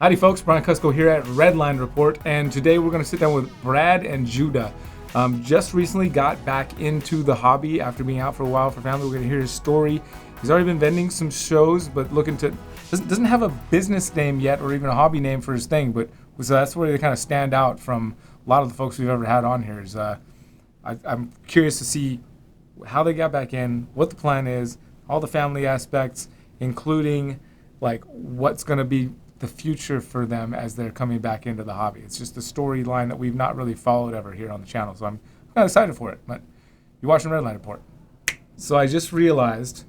Howdy folks, Brian Kusko here at Redline Report, and today we're going to sit down with Brad and Judah. Just recently got back into the hobby after being out for a while for family. We're going to hear his story. He's already been vending some shows, but looking to doesn't have a business name yet or even a hobby name for his thing, but so that's where they kind of stand out from a lot of the folks we've ever had on here. I'm curious to see how they got back in, what the plan is, all the family aspects, including like what's going to be the future for them as they're coming back into the hobby. It's just a storyline that we've not really followed ever here on the channel, so I'm kind of excited for it. But you're watching Redline Report. So I just realized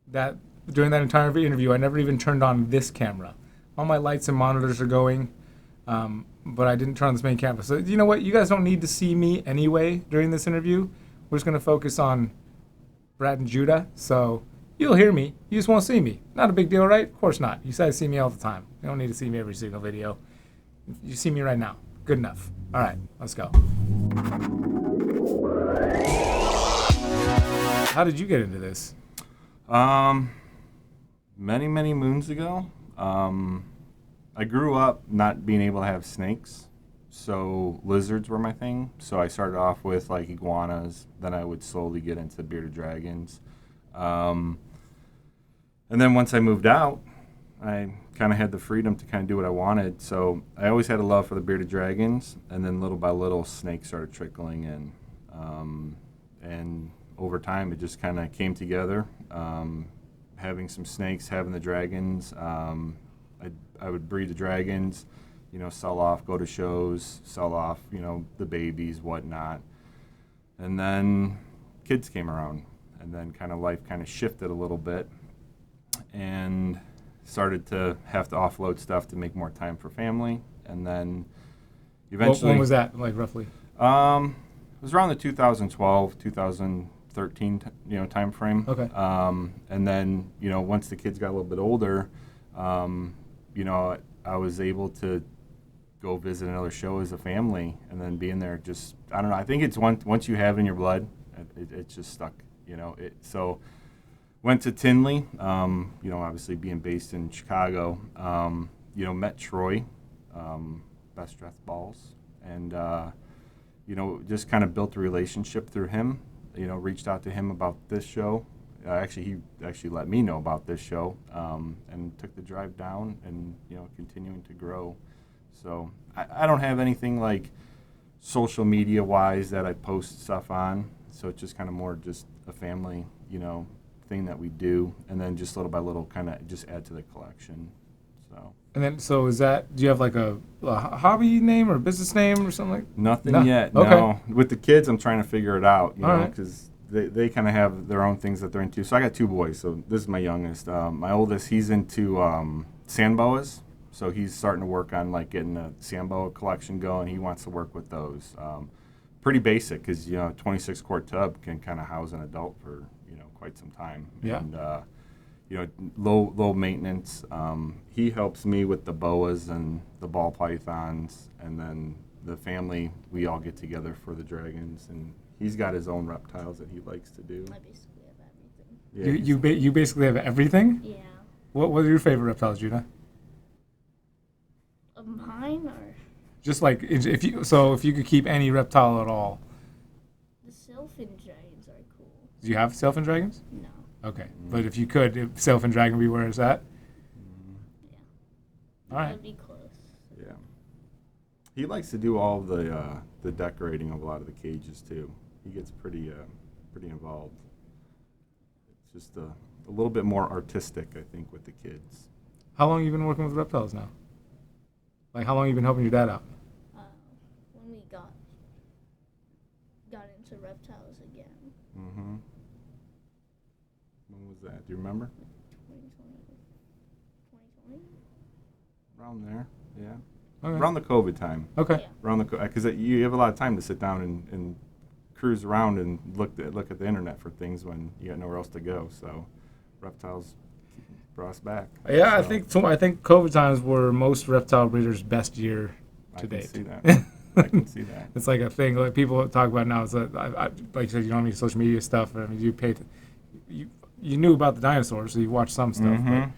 that during that entire interview, I never even turned on this camera. All my lights and monitors are going, but I didn't turn on this main camera. So you know what? You guys don't need to see me anyway during this interview. We're just going to focus on Brad and Judah. So you'll hear me. You just won't see me. Not a big deal, right? Of course not. You guys see me all the time. You don't need to see me every single video. You see me right now. Good enough. All right, let's go. How did you get into this? Many moons ago. I grew up not being able to have snakes, so lizards were my thing. So I started off with like iguanas, then I would slowly get into bearded dragons. And then once I moved out, I kind of had the freedom to kind of do what I wanted. So I always had a love for the bearded dragons, and then little by little, snakes started trickling in. And over time, it just kind of came together. Having some snakes, having the dragons. I would breed the dragons, sell off, go to shows, sell off, the babies, whatnot. And then kids came around, and then kind of life kind of shifted a little bit, and started to have to offload stuff to make more time for family. And then eventually... When was that, like, roughly? It was around the 2012, 2013, time frame. Okay. And then, once the kids got a little bit older, I was able to go visit another show as a family, and then being there just, I don't know, I think it's once you have it in your blood, it's just stuck, So went to Tinley, obviously being based in Chicago, met Troy, Best Dressed Balls, and, just kind of built a relationship through him, reached out to him about this show. He actually let me know about this show, and took the drive down, and continuing to grow. So I don't have anything like social media wise that I post stuff on. So it's just kind of more just a family, thing that we do, and then just little by little kind of just add to the collection. So. And then do you have like a hobby name or a business name or something like? Nothing yet. Okay. No. With the kids, I'm trying to figure it out, right. Because they kind of have their own things that they're into. So I got two boys. So this is my youngest. My oldest, he's into sand boas. So he's starting to work on like getting a sand boa collection going. He wants to work with those. Pretty basic because, 26 quart tub can kind of house an adult for, quite some time. Yeah. And, low maintenance. He helps me with the boas and the ball pythons, and then the family, we all get together for the dragons, and he's got his own reptiles that he likes to do. I basically have everything. Yeah. You basically have everything? Yeah. What are your favorite reptiles, Judah? Of mine, or Just like if you could keep any reptile at all. the sylphin dragons are cool. Do you have sylphin dragons? No. Okay, but if you could, if sylphin dragon would be where it's at. Yeah. All right. That'd be close. Yeah. He likes to do all the decorating of a lot of the cages too. He gets pretty involved. It's just a little bit more artistic, I think, with the kids. How long have you been working with reptiles now? Like, how long have you been helping your dad out? When we got into reptiles again. Mm-hmm. When was that? Do you remember? 2020? Around there, yeah. Okay. Around the COVID time. Okay. Yeah. Around the because you have a lot of time to sit down and cruise around and look at the internet for things when you got nowhere else to go. So, reptiles brought us back. Yeah, So, I think COVID times were most reptile breeders' best year to date. I can see that. I can see that. It's like a thing like people talk about now. It's like you said, you don't need social media stuff. I mean, you knew about the dinosaurs, so you watched some stuff. Mm-hmm.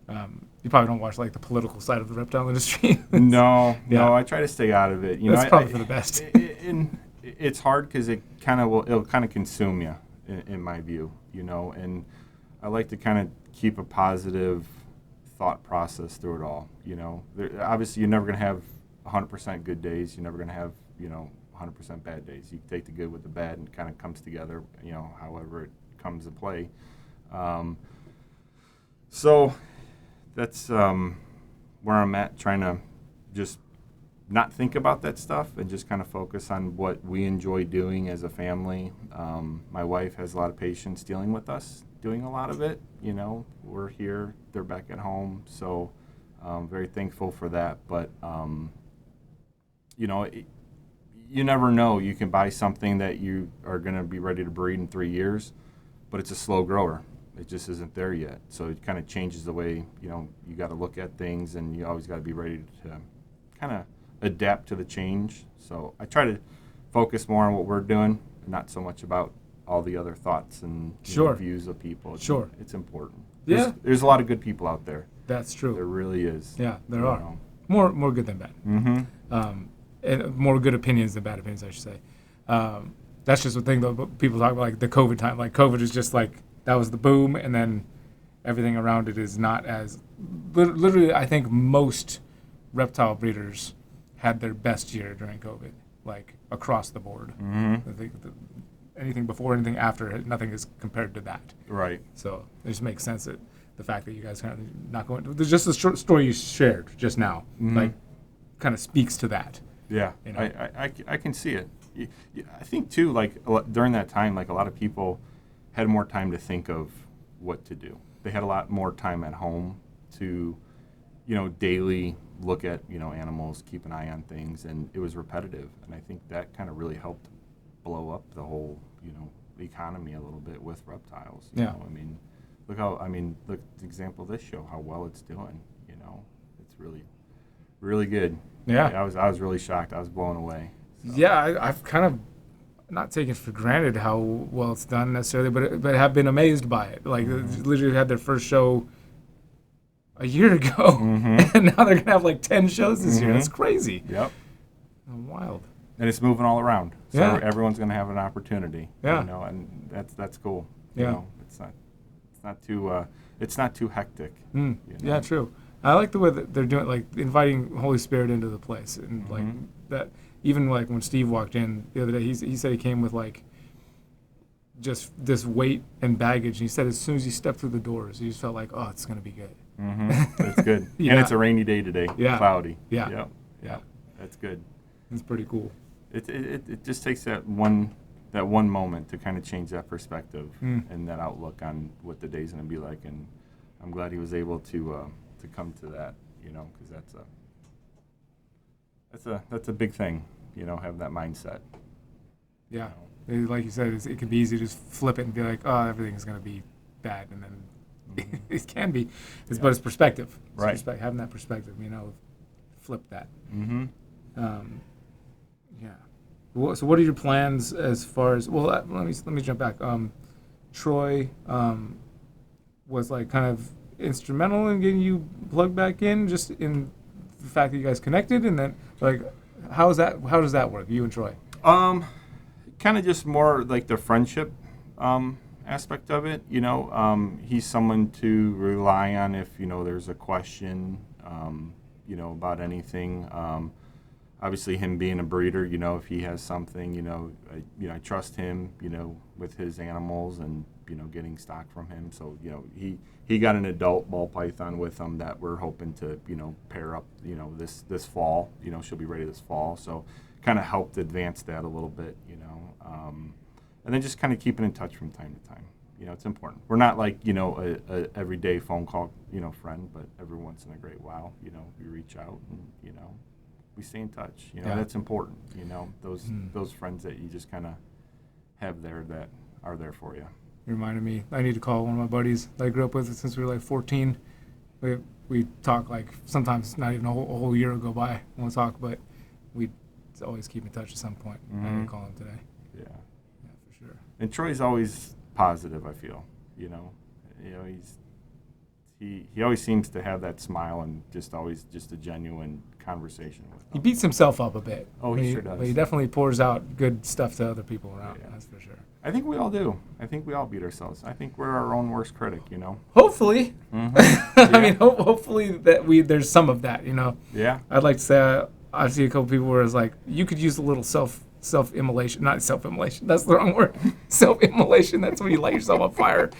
But You probably don't watch like the political side of the reptile industry. No, Yeah. I try to stay out of it. That's probably for the best. And it's hard because it'll kind of consume you, in my view, and I like to kind of keep a positive thought process through it all. Obviously, you're never going to have 100% good days. You're never going to have 100% bad days. You take the good with the bad, and it kind of comes together. However it comes to play. So that's where I'm at, trying to just not think about that stuff and just kind of focus on what we enjoy doing as a family. My wife has a lot of patience dealing with us, doing a lot of it. We're here, they're back at home, so very thankful for that. But you never know. You can buy something that you are going to be ready to breed in 3 years, but it's a slow grower. It just isn't there yet. So it kind of changes the way, you got to look at things, and you always got to be ready to kind of adapt to the change. So I try to focus more on what we're doing, and not so much about all the other thoughts and views of people. It's important. Yeah. There's a lot of good people out there. That's true. There really is. Yeah, there are. More good than bad. Mm-hmm. And more good opinions than bad opinions, I should say. That's just the thing, though. People talk about like the COVID time. Like COVID is just like that was the boom, and then everything around it is not as. Literally, I think most reptile breeders had their best year during COVID, like across the board. Mm-hmm. I think anything before, anything after, nothing is compared to that. Right. So it just makes sense that the fact that you guys kind of not going. There's just the short story you shared just now, like, kind of speaks to that. Yeah, I can see it. I think too, like during that time, like a lot of people had more time to think of what to do. They had a lot more time at home to, daily look at, animals, keep an eye on things, and it was repetitive. And I think that kind of really helped blow up the whole, economy a little bit with reptiles. You know? Look the example of this show, how well it's doing. It's really, really good. Yeah. I was really shocked. I was blown away. So. Yeah, I've kind of not taken for granted how well it's done necessarily, but have been amazed by it. Like, literally had their first show a year ago, and now they're going to have like 10 shows this year. That's crazy. Yep. Wild. And it's moving all around. So everyone's going to have an opportunity. Yeah. And that's cool. Yeah. It's not too hectic. Yeah, true. I like the way that they're doing, like inviting Holy Spirit into the place, and like that. Even like when Steve walked in the other day, he said he came with like just this weight and baggage. And he said as soon as he stepped through the doors, he just felt like, oh, it's gonna be good. It's good. And it's a rainy day today. Yeah. Cloudy. Yeah. Yeah. That's good. It's pretty cool. It just takes that one moment to kind of change that perspective and that outlook on what the day's gonna be like. And I'm glad he was able to come to that, because that's a big thing, have that mindset. Yeah, like you said, it can be easy to just flip it and be like, oh, everything's going to be bad, and then it can be. But it's perspective. Right. Having that perspective, flip that. Yeah. So what are your plans as far as? Well, let me jump back. Troy was like kind of instrumental in getting you plugged back in, just in the fact that you guys connected, and then like how does that work, you and Troy? Kind of just more like the friendship aspect of it. He's someone to rely on if there's a question about anything. Obviously him being a breeder, if he has something, I trust him with his animals and getting stock from him. So he got an adult ball python with him that we're hoping to pair up this fall. She'll be ready this fall. So kind of helped advance that a little bit. And then just kind of keeping in touch from time to time. It's important. We're not like a everyday phone call friend, but every once in a great while we reach out and we stay in touch. That's important. Those friends that you just kind of have there that are there for you. You reminded me, I need to call one of my buddies that I grew up with since we were like 14. We talk like sometimes not even a whole year go by when we talk, but we always keep in touch at some point. I need to call him today. Yeah, for sure. And Troy's always positive. I feel, he always seems to have that smile and just always just a genuine conversation with He them. beats himself up a bit. Oh, he sure does. But he definitely pours out good stuff to other people around. Yeah. That's for sure. I think we all do. I think we all beat ourselves. I think we're our own worst critic, you know. Hopefully. Mm-hmm. I mean, hopefully that there's some of that, you know. Yeah. I'd like to say I see a couple people where it's like you could use a little self-immolation, not self-immolation. That's the wrong word. Self-immolation. That's when you light yourself on fire.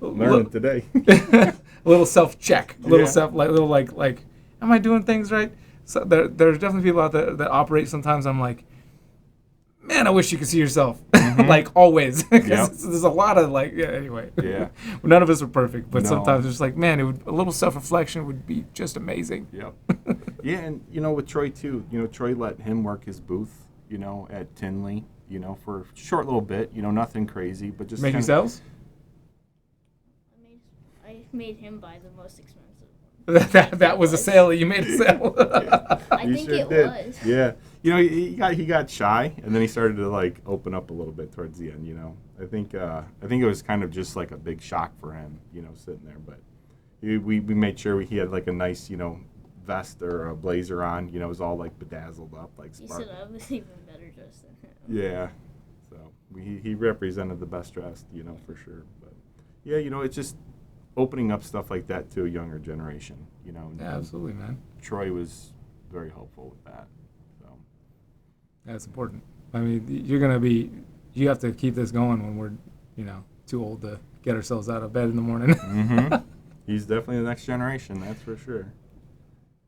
Learning today. A little self-check. A little Yeah. like, am I doing things right? So there's definitely people out there that operate. Sometimes I'm like, man, I wish you could see yourself. Like always. 'Cause Yep. there's a lot of anyway. Yeah. None of us are perfect, but No. sometimes it's like, man, a little self-reflection would be just amazing. Yep. Yeah, and with Troy too. Troy let him work his booth, at Tinley, for a short little bit. Nothing crazy, but just Making kinda- sales? I made him buy the most expensive one. that was a sale that you made a sale. I You think sure it did. was. Yeah. He got shy, and then he started to open up a little bit towards the end. I think it was kind of just like a big shock for him, sitting there. But we made sure he had a nice vest or a blazer on. It was all bedazzled up, He sparkly. said I was even better dressed than him. Yeah. So he represented the best dressed, for sure. But yeah, it's just opening up stuff like that to a younger generation. and Yeah, absolutely, man. Troy was very helpful with that. So. That's important. I mean, you have to keep this going when we're, too old to get ourselves out of bed in the morning. Mm-hmm. He's definitely the next generation, that's for sure.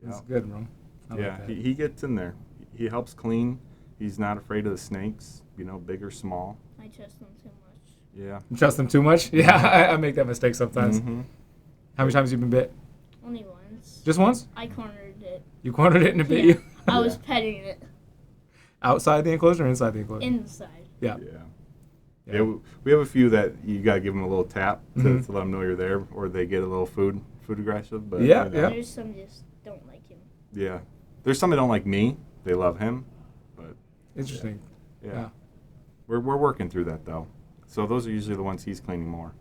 That's Yeah. good, bro. I Yeah, like that. he gets in there. He helps clean. He's not afraid of the snakes, big or small. I trust him too much. Yeah. You trust them too much? Yeah, I make that mistake sometimes. Mhm. How many times have you been bit? Only once. Just once? I cornered it. You cornered it and it bit Yeah. you? I was Yeah. petting it Outside the enclosure or inside the enclosure? inside. Yeah. Yeah, we have a few that you got to give them a little tap to Mhm. let them know you're there, or they get a little food aggressive. But Yeah, yeah. There's some just don't like him. Yeah. There's some that don't like me. They love him, but Interesting. yeah. Yeah. We're working through that though. So those are usually the ones he's cleaning more.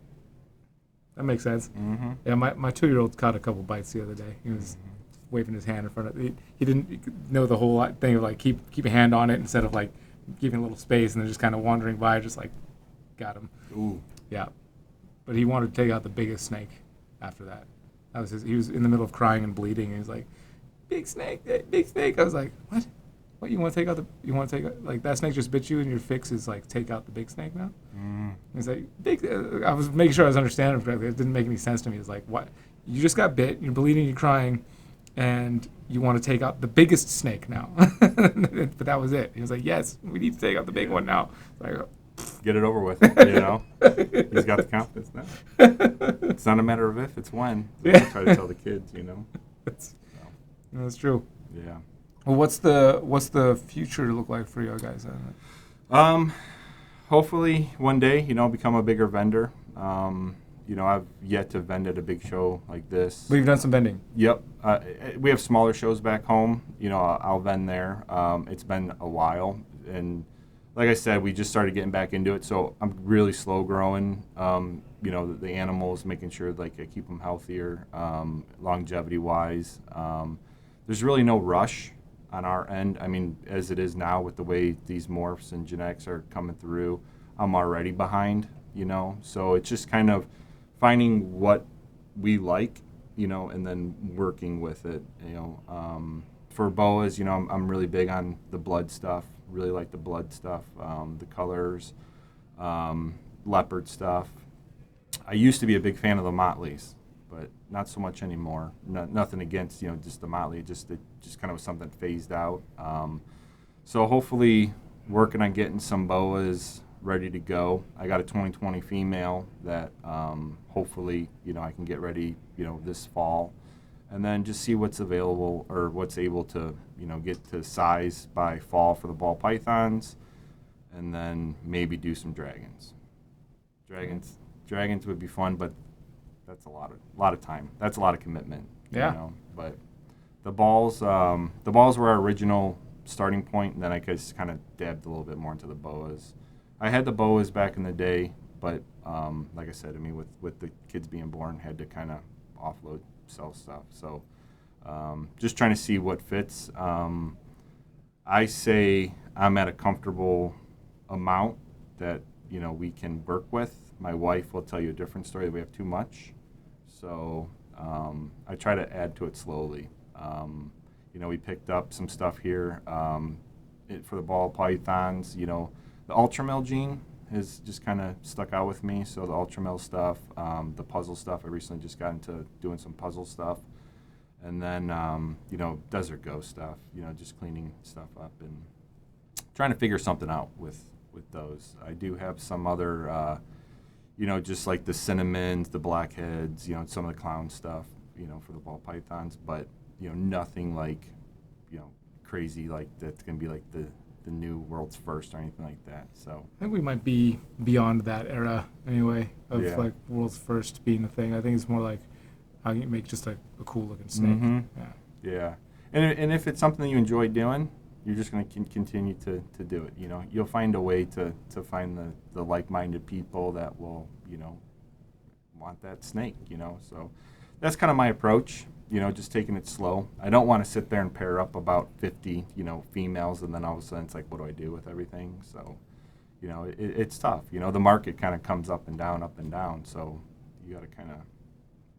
That makes sense. Mm-hmm. Yeah, my 2-year-old caught a couple bites the other day. He was waving his hand in front of it. He didn't know the whole thing of keep a hand on it instead of giving a little space and then just kind of wandering by, just got him. Ooh. Yeah. But he wanted to take out the biggest snake after that. That was he was in the middle of crying and bleeding and he was like, big snake, big snake. I was like, what? What, you want to take out that snake just bit you and your fix is take out the big snake now? Mm. He's like, big. I was making sure I was understanding correctly. It didn't make any sense to me. It's like, what? You just got bit. You're bleeding. You're crying, and you want to take out the biggest snake now. But that was it. He was like, yes, we need to take out the big one now. Like, Get it over with. He's got the confidence now. It's not a matter of if, it's when. That's what I try to tell the kids. that's true. Yeah. Well, what's the future look like for you guys? Hopefully one day, become a bigger vendor. I've yet to vend at a big show like this. But you've done some vending. Yep. We have smaller shows back home. I'll vend there. It's been a while. And like I said, we just started getting back into it. So I'm really slow growing, the animals, making sure I keep them healthier, longevity-wise. There's really no rush on our end. I mean, as it is now with the way these morphs and genetics are coming through, I'm already behind, So it's just kind of finding what we like, and then working with it, For boas, I'm really big on the blood stuff. Really like the blood stuff, the colors, leopard stuff. I used to be a big fan of the Motleys, but not so much anymore. Nothing against, just the Motley. It just kind of was something phased out. So hopefully working on getting some boas ready to go. I got a 2020 female that hopefully, I can get ready, this fall. And then just see what's available or what's able to, get to size by fall for the ball pythons. And then maybe do some dragons. Dragons would be fun, but that's a lot of time. That's a lot of commitment. Yeah. But the balls were our original starting point, and then I just kind of dabbed a little bit more into the boas. I had the boas back in the day, But like I said, I mean, with the kids being born, had to kind of offload, sell stuff. So just trying to see what fits. I say I'm at a comfortable amount that, we can work with. My wife will tell you a different story, that we have too much. So I try to add to it slowly. We picked up some stuff here for the ball pythons. The ultramel gene has just kind of stuck out with me. So the ultramel stuff, the puzzle stuff. I recently just got into doing some puzzle stuff. And then, desert ghost stuff, just cleaning stuff up and trying to figure something out with those. I do have some other, just like the cinnamons, the blackheads, some of the clown stuff, for the ball pythons. But, nothing like, crazy like that's going to be like the new world's first or anything like that. So I think we might be beyond that era anyway of Yeah. like world's first being a thing. I think it's more like how you make just a cool looking snake. Mhm. Yeah. Yeah, and if it's something that you enjoy doing, you're just going to continue to do it. You'll find a way to find the like-minded people that will, want that snake. So that's kind of my approach. Just taking it slow. I don't want to sit there and pair up about 50, females, and then all of a sudden it's like, what do I do with everything? So, it's tough. The market kind of comes up and down. So you got to kind of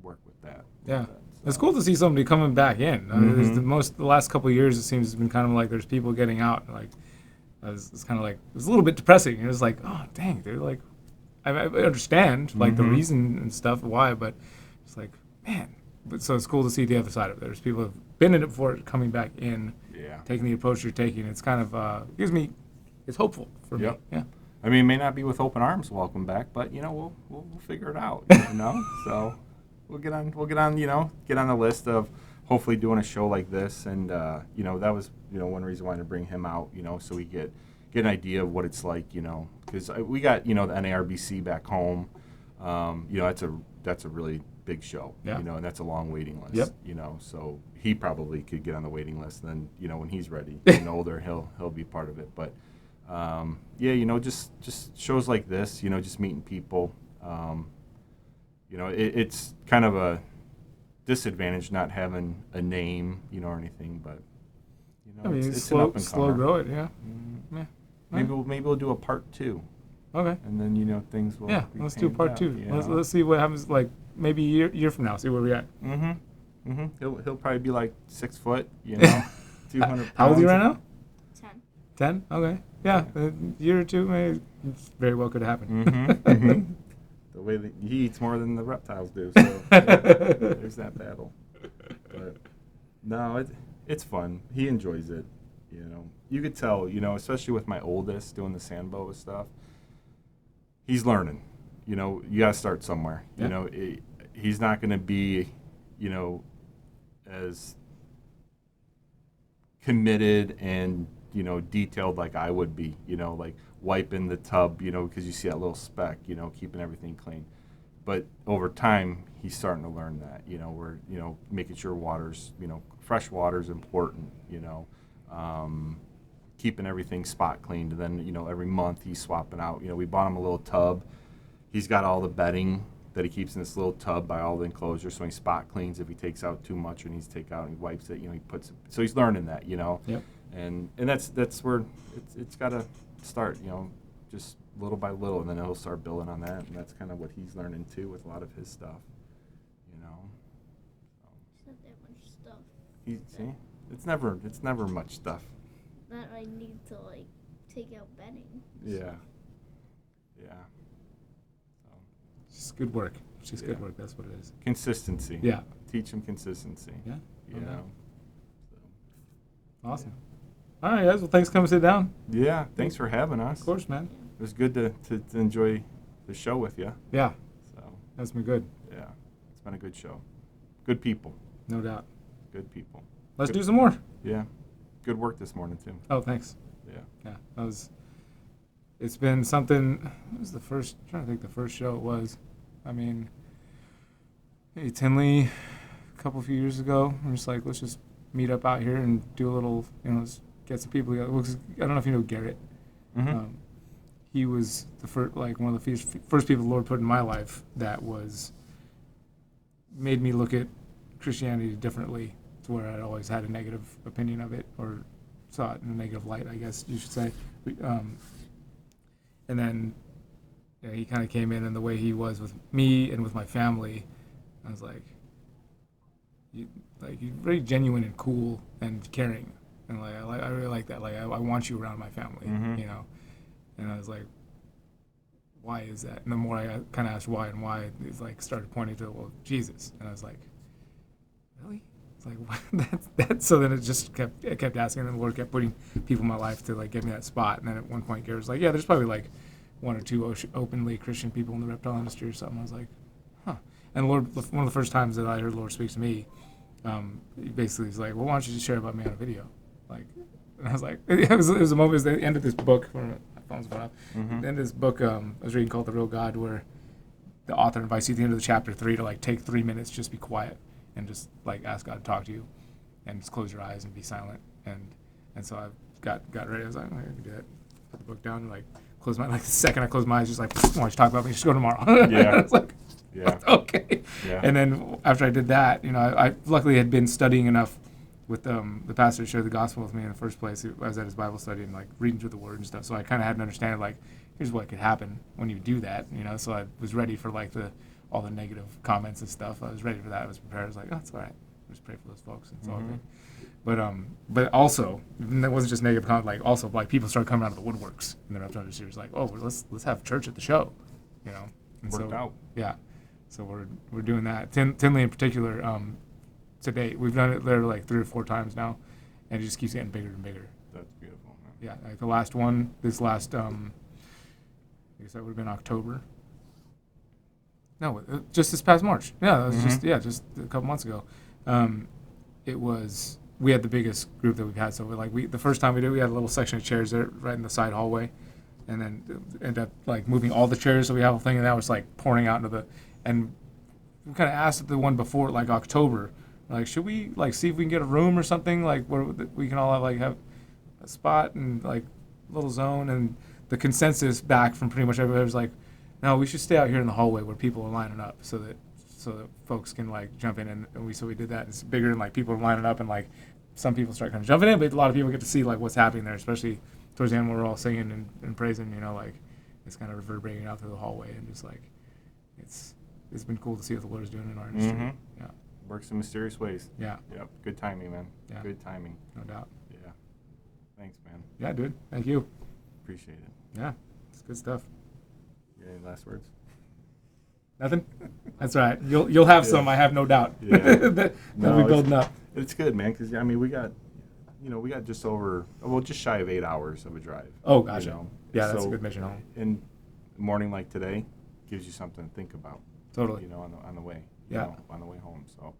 work with that. Yeah. So. It's cool to see somebody coming back in. Mhm. The last couple of years, it seems it's been kind of like there's people getting out. Like, it's kind of like, it was a little bit depressing. It was like, oh, dang, they're like, I understand, like, the Mhm. reason and stuff, why, but it's like, man. But so it's cool to see the other side of it. There's people who've been in it before coming back in, Yeah. taking the approach you're taking. It's kind of, it's hopeful for Yep. me. Yeah. I mean, it may not be with open arms welcome back, but we'll figure it out. So we'll get on get on the list of hopefully doing a show like this, and that was one reason why I wanted to bring him out, so we get an idea of what it's like, because we got the NARBC back home, that's a really big show, Yeah. and that's a long waiting list, Yep. so he probably could get on the waiting list, and then when he's ready and older, he'll be part of it, but. Just shows like this, just meeting people. It's kind of a disadvantage not having a name, or anything, but I mean, it's slow, an up and slow comer. grow it, yeah. Mm. Yeah. Maybe we'll do a part 2, Okay. and then things will. Yeah, be let's do panned part out, 2. Let's see what happens, like, maybe year from now, see where we're at. He'll probably be like 6 foot, 200 pounds. How old are you right now? 10. 10? Okay. Yeah, a year or two, maybe, it's very well could happen. The way that he eats more than the reptiles do, so there's that battle. But no, it's fun. He enjoys it. You could tell. Especially with my oldest doing the sandboa stuff. He's learning. You got to start somewhere. Yeah. He's not going to be, as committed and detailed like I would be, like wiping the tub, because you see that little speck, keeping everything clean. But over time, he's starting to learn that, we're, making sure water's, fresh water's important, keeping everything spot cleaned. And then, every month he's swapping out, we bought him a little tub. He's got all the bedding that he keeps in this little tub by all the enclosures, so he spot cleans if he takes out too much or needs to take out, and he wipes it, he puts it, so he's learning that, Yep. And that's where it's got to start, just little by little, and then he'll start building on that, and that's kind of what he's learning too with a lot of his stuff, It's not that much stuff See, it's never much stuff. that I need to take out bedding. Yeah. It's good work. It's just good Yeah. work. That's what it is. Consistency. Yeah. Teach him consistency. Yeah. You Okay. know. Awesome. All right, guys. Well, thanks for coming sit down. Yeah. Thanks for having us. Of course, man. It was good to enjoy the show with you. Yeah, So that's been good. yeah, it's been a good show. Good people. No doubt. Good people. Let's Good. do some more. Yeah. Good work this morning too. Oh, thanks. Yeah. Yeah, that was. It's been something. It was the first. I'm trying to think the first show it was. I mean, hey, Tinley, a few years ago. I'm just like, let's just meet up out here and do a little. Let's get some people together. 'Cause I don't know if you know Garrett. Mm-hmm. he was the first, one of the first people the Lord put in my life that made me look at Christianity differently, to where I'd always had a negative opinion of it, or saw it in a negative light, I guess you should say. And then he kind of came in, and the way he was with me and with my family, I was like, you're very genuine and cool and caring, and I really like that. I want you around my family, Mm-hmm. And I was like, why is that? And the more I kind of asked why and why, it's started pointing to, Jesus, and I was like, really? It's like, what? That's so then I kept asking, and the Lord kept putting people in my life to get me that spot. And then at one point, Garrett was like, yeah, there's probably one or two openly Christian people in the reptile industry or something. I was like, huh. And the Lord, one of the first times that I heard the Lord speak to me, he basically was like, well, why don't you just share about me on a video? And I was like, it was a moment, it was the end of this book, my phone's going off. Mm-hmm. The end of this book I was reading called The Real God, where the author invites you at the end of the chapter 3 to take 3 minutes, just be quiet and just ask God to talk to you, and just close your eyes and be silent. And so I got ready. I was like, I can do that. Put the book down and close my the second I closed my eyes, just why don't you talk about me? Just go tomorrow. Yeah. I was like, Yeah. okay. Yeah. And then after I did that, I luckily had been studying enough with the pastor to share the gospel with me in the first place. I was at his Bible study and reading through the Word and stuff. So I kind of had an understanding here's what could happen when you do that. So I was ready for all the negative comments and stuff. I was ready for that. I was prepared. I was like, oh, it's all right. Just pray for those folks. It's all good. But also, that wasn't just negative comment. Also, people started coming out of the woodworks in the reptile industry. It was oh, let's have church at the show. And Worked out. Yeah. So we're doing that. Tinley in particular. To date, we've done it there 3 or 4 times now, and it just keeps getting bigger and bigger. That's beautiful, man. Yeah, the last one, I guess that would have been October. No, just this past March. Yeah, it was just a couple months ago. We had the biggest group that we've had. So the first time we had a little section of chairs there right in the side hallway, and then ended up moving all the chairs. So we have a thing, and that was pouring out into and we kind of asked at the one before October. Should we see if we can get a room or something where we can all have a spot and little zone? And the consensus back from pretty much everybody was no, we should stay out here in the hallway where people are lining up so that folks can jump in. And we did that. It's bigger and people are lining up, and some people start kind of jumping in, but a lot of people get to see what's happening there, especially towards the end when we're all singing and praising. It's kind of reverberating out through the hallway, and just it's been cool to see what the Lord is doing in our industry. Mm-hmm. Yeah. Works in mysterious ways. Yeah. Yep. Good timing, man. Yeah. Good timing. No doubt. Yeah. Thanks, man. Yeah, dude. Thank you. Appreciate it. Yeah. It's good stuff. You got any last words? Nothing? That's all right. You'll have some, I have no doubt. Yeah. That'll be building up. It's good, man, because we got just over, just shy of 8 hours of a drive. Oh, gotcha. Yeah, that's a good mission home. And a morning like today gives you something to think about. Totally. On the way. Yeah. On the way home. So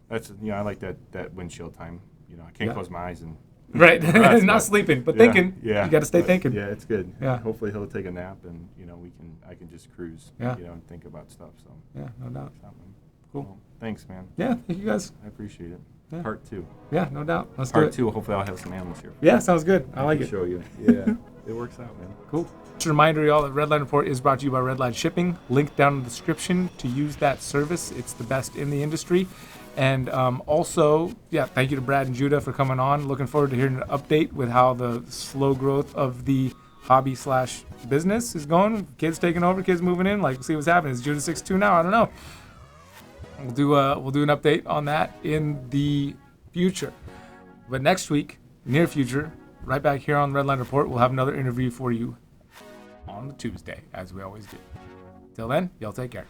that's I like that windshield time. I can't close my eyes and right. Not sleeping, but thinking. Yeah. You got to stay thinking. Yeah, it's good. Yeah. Hopefully he'll take a nap, and I can just cruise. Yeah. And think about stuff. So yeah, no doubt. Cool. Well, thanks, man. Yeah, thank you guys. I appreciate it. Yeah. Part 2. Yeah, no doubt. Let's do Part it. 2. Hopefully I'll have some animals here. Yeah, sounds good. I like it. Show you. Yeah. It works out, man. Cool. Just a reminder, y'all, that Redline Report is brought to you by Redline Shipping. Link down in the description to use that service. It's the best in the industry. And also, thank you to Brad and Judah for coming on. Looking forward to hearing an update with how the slow growth of the hobby/business is going. Kids taking over, kids moving in. See what's happening. Is Judah 6'2" now? I don't know. We'll do an update on that in the future. But next week, near future, right back here on Redline Report, we'll have another interview for you on the Tuesday, as we always do. Till then, y'all take care.